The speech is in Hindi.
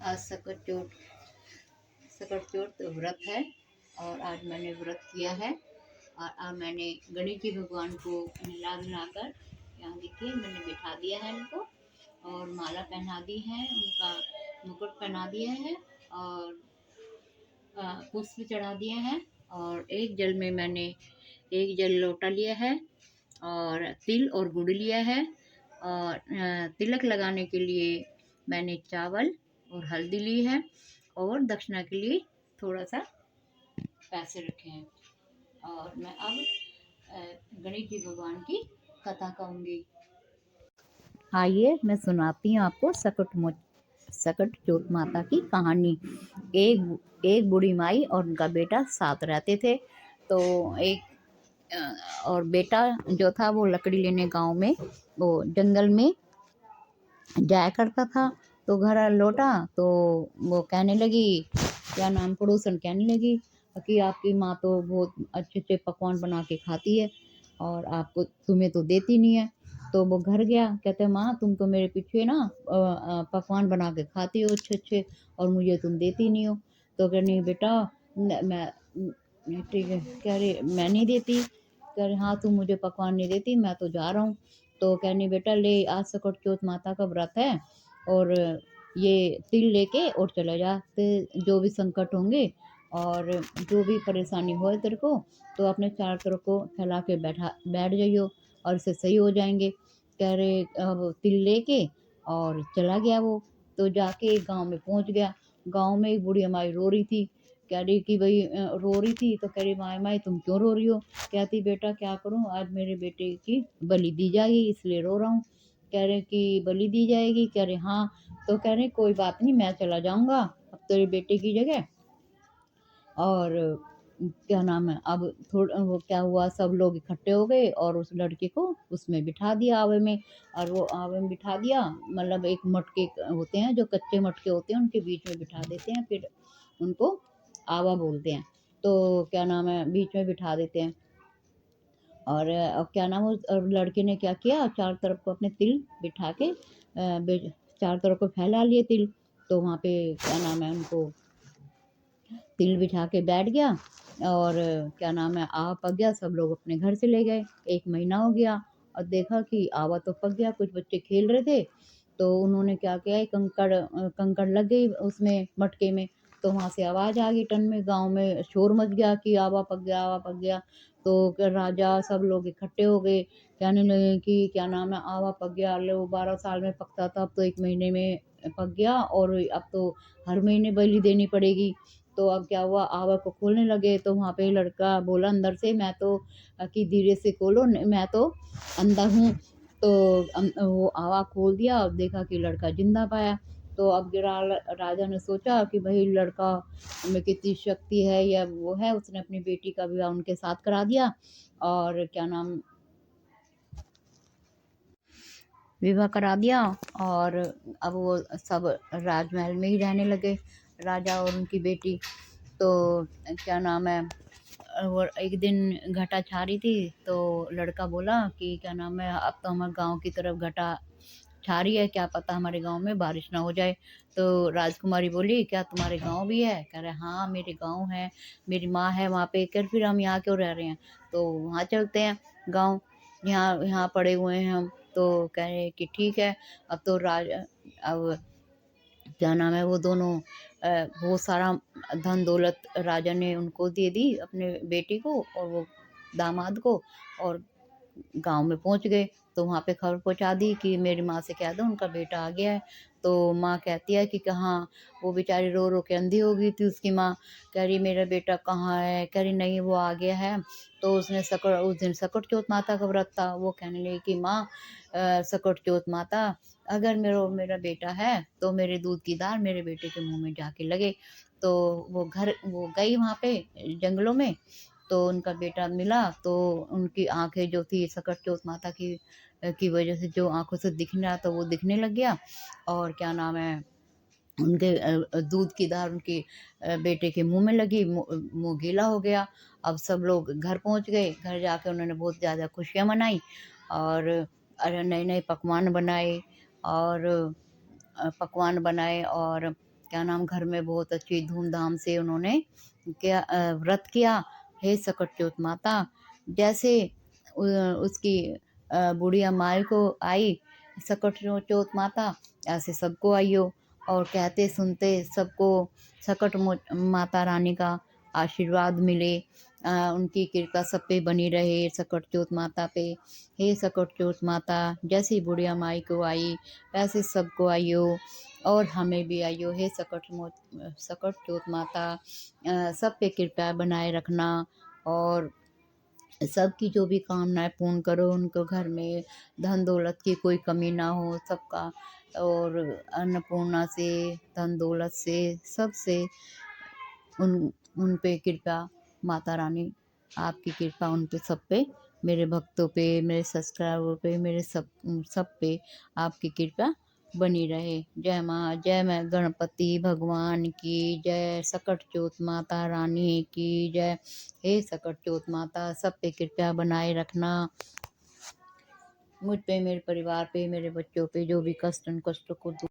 आज सकट चोट व्रत है और आज मैंने व्रत किया है। और आज मैंने गणेश जी भगवान को नहला धुलाकर यहाँ देखिए मैंने बिठा दिया है इनको और माला पहना दी है, उनका मुकुट पहना दिया है और पुष्प चढ़ा दिए हैं। और एक जल लोटा लिया है और तिल और गुड़ लिया है। और तिलक लगाने के लिए मैंने चावल और हल्दी ली है और दक्षिणा के लिए थोड़ा सा पैसे रखे हैं। और मैं अब गणेश जी भगवान की कथा कहूँगी। आइए मैं सुनाती हूँ आपको सकट चोट माता की कहानी। एक बूढ़ी माई और उनका बेटा साथ रहते थे। तो और बेटा जो था वो लकड़ी लेने गांव में वो जंगल में जाया करता था। तो घर लौटा तो वो कहने लगी, क्या नाम, पड़ोसन कहने लगी कि आपकी माँ तो बहुत अच्छे अच्छे पकवान बना के खाती है और आपको तुम्हें तो देती नहीं है। तो वो घर गया, कहते माँ तुम तो मेरे पीछे ना पकवान बना के खाती हो अच्छे अच्छे और मुझे तुम देती नहीं हो। तो कह नहीं बेटा मैं ठीक है, कह रही मैं नहीं देती। कह रही हाँ तुम मुझे पकवान नहीं देती, मैं तो जा रहा हूँ। तो कहनी बेटा ले आज सकट चौथ माता का व्रत है और ये तिल लेके और चला जा, तो जो भी संकट होंगे और जो भी परेशानी हो तेरे को तो अपने चार तरफ को फैला के बैठ जाइयो और इससे सही हो जाएंगे। कह रहे अब तिल लेके और चला गया वो। तो जाके गांव में पहुंच गया। गांव में एक बूढ़ी हमारी रो रही थी। कह रही कि भाई रो रही थी तो कह रही माए माए तुम क्यों रो रही हो। कहती बेटा क्या करूं, आज मेरे बेटे की बलि दी जाएगी इसलिए रो रहा हूँ। कह रहे कि बलि दी जाएगी, कह रहे हाँ। तो कह रहे कोई बात नहीं मैं चला जाऊंगा अब तेरे बेटे की जगह। और क्या नाम है, अब थोड़ा वो क्या हुआ, सब लोग इकट्ठे हो गए और उस लड़के को उसमें बिठा दिया आवे में। और वो आवे में बिठा दिया, मतलब एक मटके होते हैं जो कच्चे मटके होते हैं उनके बीच में बिठा देते हैं, फिर उनको आवा बोलते हैं। तो क्या नाम है बीच में बिठा देते हैं। और अब क्या नाम उस लड़के ने क्या किया, चार तरफ को अपने तिल बिठा के चार तरफ को फैला लिए तिल। तो वहाँ पे क्या नाम है उनको तिल बिठा के बैठ गया। और क्या नाम है आवा पक गया, सब लोग अपने घर से ले गए। 1 महीना हो गया और देखा कि आवा तो पक गया, कुछ बच्चे खेल रहे थे तो उन्होंने क्या किया, एक कंकड़ लग गई उसमें मटके में। तो वहाँ से आवाज़ आ गई, टन में गांव में शोर मच गया कि आवा पक गया आवा पक गया। तो राजा सब लोग इकट्ठे हो गए, कहने लगे कि क्या नाम है आवा पक गया, ले वो 12 साल में पकता था अब तो 1 महीने में पक गया और अब तो हर महीने बलि देनी पड़ेगी। तो अब क्या हुआ, आवा को खोलने लगे तो वहाँ पे लड़का बोला अंदर से, मैं तो कि धीरे से खोलो मैं तो अंदर हूँ। तो वो आवा खोल दिया और देखा कि लड़का जिंदा पाया। तो अब राजा ने सोचा कि भाई लड़का में कितनी शक्ति है या वो है, उसने अपनी बेटी का विवाह उनके साथ करा दिया। और क्या नाम विवाह करा दिया और अब वो सब राजमहल में ही रहने लगे, राजा और उनकी बेटी। तो क्या नाम है वो एक दिन घटा छा रही थी तो लड़का बोला कि क्या नाम है अब तो हमारे गांव की तरफ घटा छा रही है, क्या पता हमारे गांव में बारिश ना हो जाए। तो राजकुमारी बोली क्या तुम्हारे गांव भी है, कह रहे हाँ मेरे गांव है, मेरी माँ है वहाँ पे। कर फिर हम यहाँ क्यों रह रहे हैं, तो वहाँ चलते हैं गांव, यहाँ यहाँ पड़े हुए हैं हम। तो कह रहे कि ठीक है। अब तो अब क्या नाम है वो दोनों बहुत सारा धन दौलत राजा ने उनको दे दी अपने बेटी को और वो दामाद को। और गांव में पहुंच गए तो वहाँ पे खबर पहुंचा दी कि मेरी माँ से कह दो उनका बेटा आ गया है। तो माँ कहती है कि कहाँ, वो बेचारी रो रो के अंधी हो गई थी उसकी माँ। कह रही मेरा बेटा कहाँ है, कह रही नहीं वो आ गया है। तो उसने उस दिन सकट चौथ माता का व्रत था, वो कहने लगी कि माँ सकट चौथ माता अगर मेरा बेटा है तो मेरे दूध की धार मेरे बेटे के मुंह में जाके लगे। तो वो गई वहाँ पे जंगलों में। तो उनका बेटा मिला तो उनकी आंखें जो थी सकट चौथ माता की वजह से जो आंखों से दिख रहा था वो दिखने लग गया। और क्या नाम है उनके दूध की धार उनके बेटे के मुंह में लगी, मुंह गीला हो गया। अब सब लोग घर पहुंच गए, घर जाके उन्होंने बहुत ज़्यादा खुशियां मनाई और नए नए पकवान बनाए और पकवान बनाए और क्या नाम घर में बहुत अच्छी धूमधाम से उन्होंने क्या व्रत किया। हे सकट चौथ माता, जैसे उसकी बुढ़िया माई को आई सकट चौथ माता, ऐसे सबको आई हो। और कहते सुनते सबको सकट माता रानी का आशीर्वाद मिले, उनकी कृपा सब पे बनी रहे सकट चौथ माता पे। हे सकट चौथ माता, जैसी बुढ़िया माई को आई वैसे सबको आई हो और हमें भी आई हो। हे सकट चौथ माता, सब पे कृपा बनाए रखना और सबकी जो भी कामनाएं पूर्ण करो, उनको घर में धन दौलत की कोई कमी ना हो सबका, और अन्नपूर्णा से धन दौलत से सबसे उन उन पे कृपा माता रानी, आपकी कृपा उन पे सब पे, मेरे भक्तों पे, मेरे सब्सक्राइबर पे, मेरे सब पे आपकी कृपा बनी रहे। जय माँ, जय मैं गणपति भगवान की जय, सकट चौथ माता रानी की जय। हे सकट चौथ माता, सब पे कृपा बनाए रखना, मुझ पे, मेरे परिवार पे, मेरे बच्चों पे जो भी कष्ट, उन कष्टों को